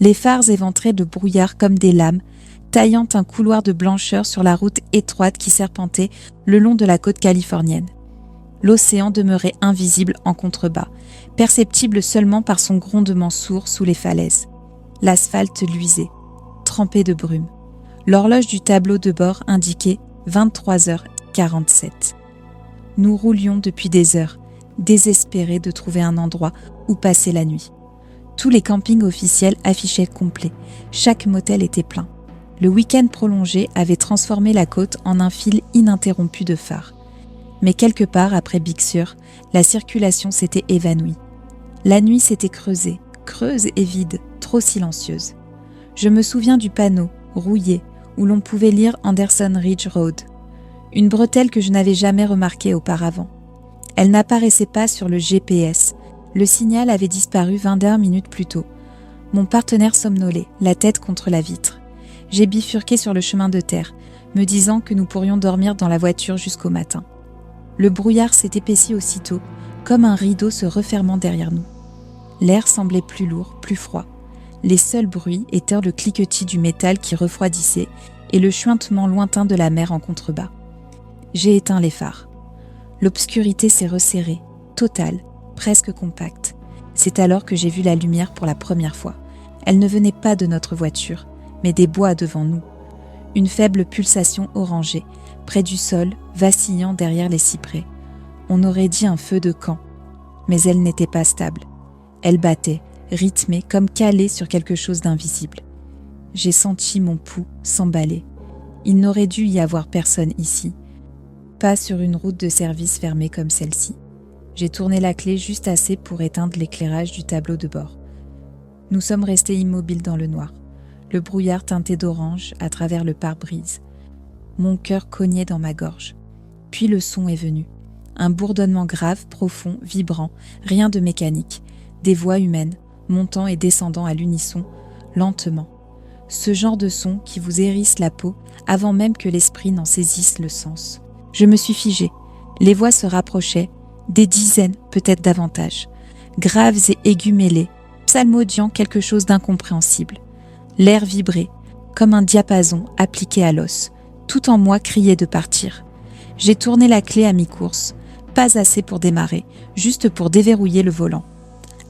Les phares éventraient de brouillard comme des lames, taillant un couloir de blancheur sur la route étroite qui serpentait le long de la côte californienne. L'océan demeurait invisible en contrebas, perceptible seulement par son grondement sourd sous les falaises. L'asphalte luisait, trempé de brume. L'horloge du tableau de bord indiquait 23h47. Nous roulions depuis des heures, désespérés de trouver un endroit où passer la nuit. Tous les campings officiels affichaient complet. Chaque motel était plein. Le week-end prolongé avait transformé la côte en un fil ininterrompu de phares. Mais quelque part après Big Sur, la circulation s'était évanouie. La nuit s'était creusée, creuse et vide, trop silencieuse. Je me souviens du panneau, rouillé, où l'on pouvait lire Anderson Ridge Road. Une bretelle que je n'avais jamais remarquée auparavant. Elle n'apparaissait pas sur le GPS. Le signal avait disparu 21 minutes plus tôt. Mon partenaire somnolait, la tête contre la vitre. J'ai bifurqué sur le chemin de terre, me disant que nous pourrions dormir dans la voiture jusqu'au matin. Le brouillard s'est épaissi aussitôt, comme un rideau se refermant derrière nous. L'air semblait plus lourd, plus froid. Les seuls bruits étaient le cliquetis du métal qui refroidissait et le chuintement lointain de la mer en contrebas. J'ai éteint les phares. L'obscurité s'est resserrée, totale, presque compacte. C'est alors que j'ai vu la lumière pour la première fois. Elle ne venait pas de notre voiture, mais des bois devant nous. Une faible pulsation orangée, près du sol, vacillant derrière les cyprès. On aurait dit un feu de camp, mais elle n'était pas stable. Elle battait, rythmée, comme calée sur quelque chose d'invisible. J'ai senti mon pouls s'emballer. Il n'aurait dû y avoir personne ici, pas sur une route de service fermée comme celle-ci. J'ai tourné la clé juste assez pour éteindre l'éclairage du tableau de bord. Nous sommes restés immobiles dans le noir, le brouillard teinté d'orange à travers le pare-brise. Mon cœur cognait dans ma gorge. Puis le son est venu. Un bourdonnement grave, profond, vibrant, rien de mécanique. Des voix humaines, montant et descendant à l'unisson, lentement. Ce genre de son qui vous hérisse la peau avant même que l'esprit n'en saisisse le sens. Je me suis figée. Les voix se rapprochaient, des dizaines, peut-être davantage. Graves et aigus mêlés, psalmodiant quelque chose d'incompréhensible. L'air vibrait, comme un diapason appliqué à l'os. Tout en moi criait de partir. J'ai tourné la clé à mi-course, pas assez pour démarrer, juste pour déverrouiller le volant.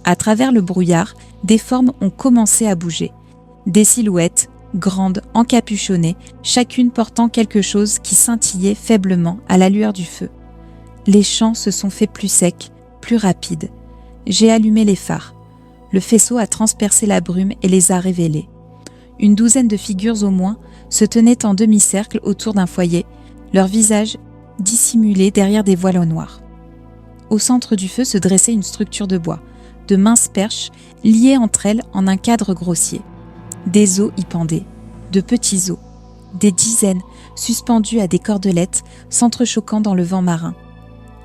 À travers le brouillard, des formes ont commencé à bouger. Des silhouettes, grandes, encapuchonnées, chacune portant quelque chose qui scintillait faiblement à la lueur du feu. Les champs se sont faits plus secs, plus rapides. J'ai allumé les phares. Le faisceau a transpercé la brume et les a révélés. Une douzaine de figures au moins se tenaient en demi-cercle autour d'un foyer, leurs visages dissimulés derrière des voiles noirs. Au centre du feu se dressait une structure de bois, de minces perches liées entre elles en un cadre grossier. Des os y pendaient, de petits os, des dizaines suspendus à des cordelettes s'entrechoquant dans le vent marin.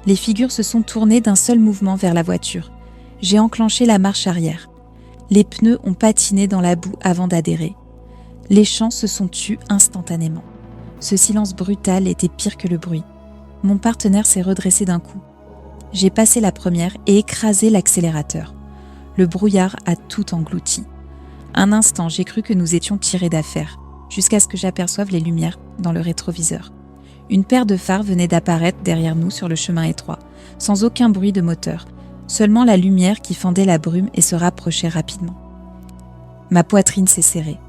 Les figures se sont tournées d'un seul mouvement vers la voiture. J'ai enclenché la marche arrière. Les pneus ont patiné dans la boue avant d'adhérer. Les chants se sont tus instantanément. Ce silence brutal était pire que le bruit. Mon partenaire s'est redressé d'un coup. J'ai passé la première et écrasé l'accélérateur. Le brouillard a tout englouti. Un instant, j'ai cru que nous étions tirés d'affaire, jusqu'à ce que j'aperçoive les lumières dans le rétroviseur. Une paire de phares venait d'apparaître derrière nous sur le chemin étroit, sans aucun bruit de moteur, seulement la lumière qui fendait la brume et se rapprochait rapidement. Ma poitrine s'est serrée.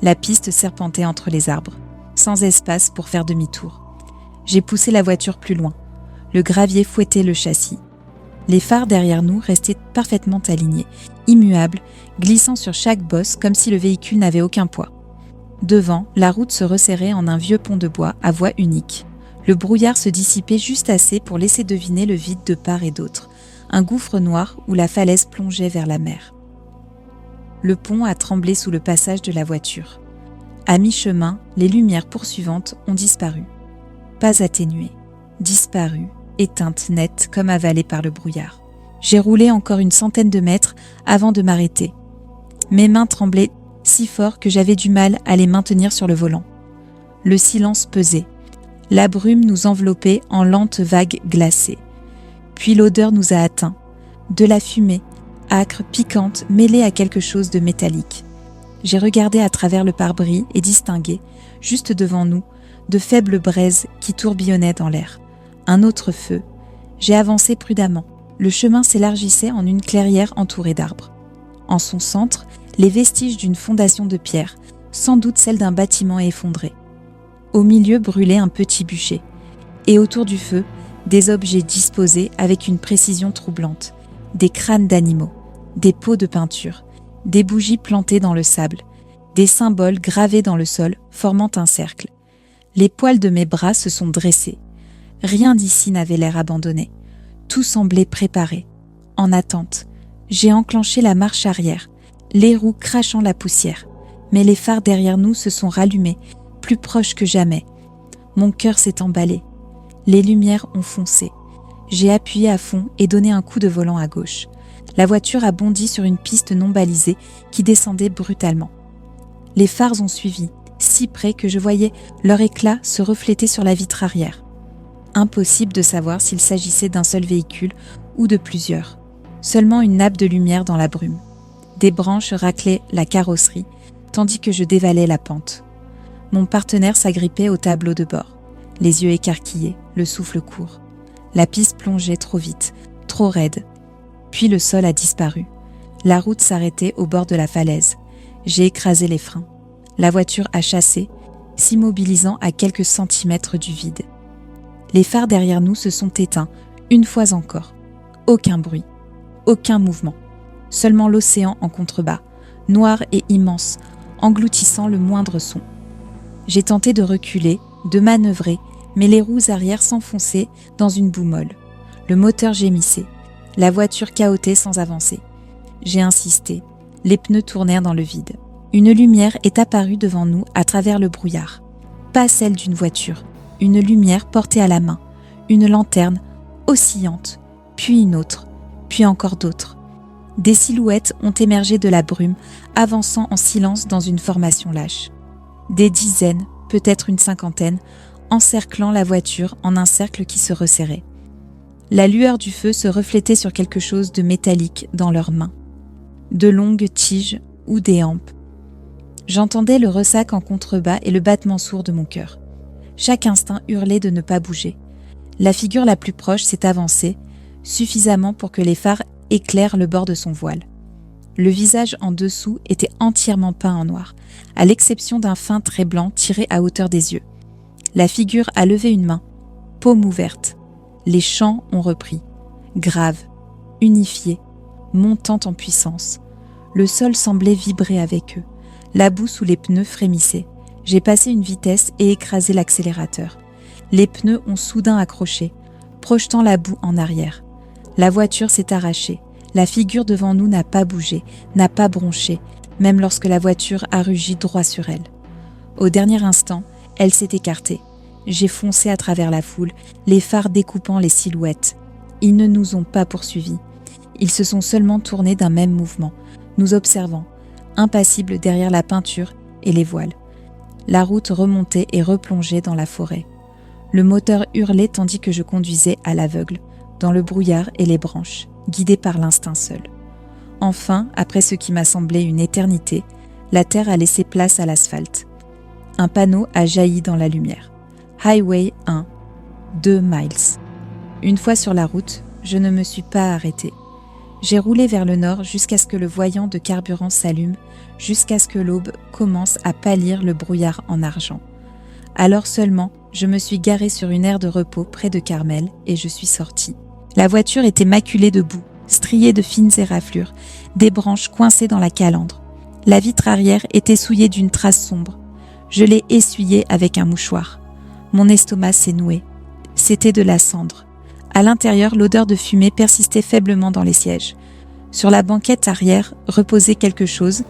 La piste serpentait entre les arbres, sans espace pour faire demi-tour. J'ai poussé la voiture plus loin. Le gravier fouettait le châssis. Les phares derrière nous restaient parfaitement alignés, immuables, glissant sur chaque bosse comme si le véhicule n'avait aucun poids. Devant, la route se resserrait en un vieux pont de bois à voie unique. Le brouillard se dissipait juste assez pour laisser deviner le vide de part et d'autre, un gouffre noir où la falaise plongeait vers la mer. Le pont a tremblé sous le passage de la voiture. À mi-chemin, les lumières poursuivantes ont disparu. Pas atténuées, disparues, éteintes nettes comme avalées par le brouillard. J'ai roulé encore une centaine de mètres avant de m'arrêter. Mes mains tremblaient si fort que j'avais du mal à les maintenir sur le volant. Le silence pesait. La brume nous enveloppait en lentes vagues glacées. Puis l'odeur nous a atteints. De la fumée, âcre, piquante, mêlée à quelque chose de métallique. J'ai regardé à travers le pare-brise et distingué, juste devant nous, de faibles braises qui tourbillonnaient dans l'air. Un autre feu. J'ai avancé prudemment. Le chemin s'élargissait en une clairière entourée d'arbres. En son centre, les vestiges d'une fondation de pierre, sans doute celle d'un bâtiment effondré. Au milieu brûlait un petit bûcher, et autour du feu, des objets disposés avec une précision troublante, des crânes d'animaux, des pots de peinture, des bougies plantées dans le sable, des symboles gravés dans le sol formant un cercle. Les poils de mes bras se sont dressés. Rien d'ici n'avait l'air abandonné. Tout semblait préparé. En attente, j'ai enclenché la marche arrière, les roues crachant la poussière. Mais les phares derrière nous se sont rallumés, plus proches que jamais. Mon cœur s'est emballé. Les lumières ont foncé. J'ai appuyé à fond et donné un coup de volant à gauche. La voiture a bondi sur une piste non balisée qui descendait brutalement. Les phares ont suivi, si près que je voyais leur éclat se refléter sur la vitre arrière. Impossible de savoir s'il s'agissait d'un seul véhicule ou de plusieurs. Seulement une nappe de lumière dans la brume. Des branches raclaient la carrosserie, tandis que je dévalais la pente. Mon partenaire s'agrippait au tableau de bord, les yeux écarquillés, le souffle court. La piste plongeait trop vite, trop raide. Puis le sol a disparu. La route s'arrêtait au bord de la falaise. J'ai écrasé les freins. La voiture a chassé, s'immobilisant à quelques centimètres du vide. Les phares derrière nous se sont éteints, une fois encore. Aucun bruit, aucun mouvement. Seulement l'océan en contrebas, noir et immense, engloutissant le moindre son. J'ai tenté de reculer, de manœuvrer, mais les roues arrière s'enfonçaient dans une boue molle. Le moteur gémissait. La voiture cahotait sans avancer. J'ai insisté. Les pneus tournèrent dans le vide. Une lumière est apparue devant nous à travers le brouillard. Pas celle d'une voiture. Une lumière portée à la main. Une lanterne, oscillante, puis une autre, puis encore d'autres. Des silhouettes ont émergé de la brume, avançant en silence dans une formation lâche. Des dizaines, peut-être une cinquantaine, encerclant la voiture en un cercle qui se resserrait. La lueur du feu se reflétait sur quelque chose de métallique dans leurs mains. De longues tiges ou des hampes. J'entendais le ressac en contrebas et le battement sourd de mon cœur. Chaque instinct hurlait de ne pas bouger. La figure la plus proche s'est avancée, suffisamment pour que les phares éclairent le bord de son voile. Le visage en dessous était entièrement peint en noir, à l'exception d'un fin trait blanc tiré à hauteur des yeux. La figure a levé une main, paume ouverte. Les chants ont repris, graves, unifiés, montant en puissance. Le sol semblait vibrer avec eux. La boue sous les pneus frémissait. J'ai passé une vitesse et écrasé l'accélérateur. Les pneus ont soudain accroché, projetant la boue en arrière. La voiture s'est arrachée. La figure devant nous n'a pas bougé, n'a pas bronché, même lorsque la voiture a rugi droit sur elle. Au dernier instant, elle s'est écartée. J'ai foncé à travers la foule, les phares découpant les silhouettes. Ils ne nous ont pas poursuivis. Ils se sont seulement tournés d'un même mouvement, nous observant, impassibles derrière la peinture et les voiles. La route remontait et replongeait dans la forêt. Le moteur hurlait tandis que je conduisais à l'aveugle, dans le brouillard et les branches, guidé par l'instinct seul. Enfin, après ce qui m'a semblé une éternité, la terre a laissé place à l'asphalte. Un panneau a jailli dans la lumière. Highway 1, 2 miles. Une fois sur la route, je ne me suis pas arrêtée. J'ai roulé vers le nord jusqu'à ce que le voyant de carburant s'allume, jusqu'à ce que l'aube commence à pâlir le brouillard en argent. Alors seulement, je me suis garée sur une aire de repos près de Carmel et je suis sortie. La voiture était maculée de boue, striée de fines éraflures, des branches coincées dans la calandre. La vitre arrière était souillée d'une trace sombre. Je l'ai essuyée avec un mouchoir. Mon estomac s'est noué. C'était de la cendre. À l'intérieur, l'odeur de fumée persistait faiblement dans les sièges. Sur la banquette arrière reposait quelque chose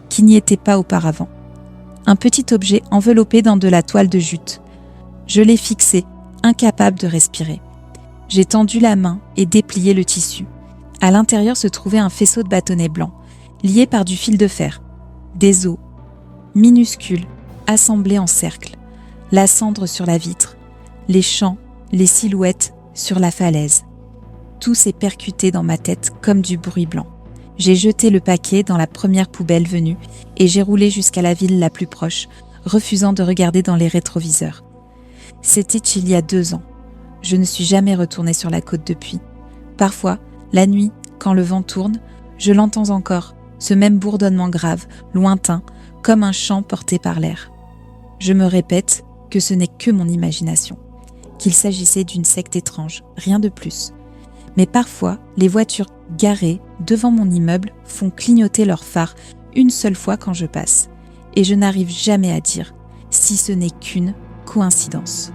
qui n'y était pas auparavant. Un petit objet enveloppé dans de la toile de jute. Je l'ai fixé, incapable de respirer. J'ai tendu la main et déplié le tissu. À l'intérieur se trouvait un faisceau de bâtonnets blancs, liés par du fil de fer. Des os, minuscules, assemblés en cercle. La cendre sur la vitre, les champs, les silhouettes sur la falaise. Tout s'est percuté dans ma tête comme du bruit blanc. J'ai jeté le paquet dans la première poubelle venue et j'ai roulé jusqu'à la ville la plus proche, refusant de regarder dans les rétroviseurs. C'était il y a 2 ans. Je ne suis jamais retournée sur la côte depuis. Parfois, la nuit, quand le vent tourne, je l'entends encore, ce même bourdonnement grave, lointain, comme un chant porté par l'air. Je me répète que ce n'est que mon imagination, qu'il s'agissait d'une secte étrange, rien de plus. Mais parfois, les voitures garées devant mon immeuble font clignoter leurs phares une seule fois quand je passe, et je n'arrive jamais à dire si ce n'est qu'une coïncidence.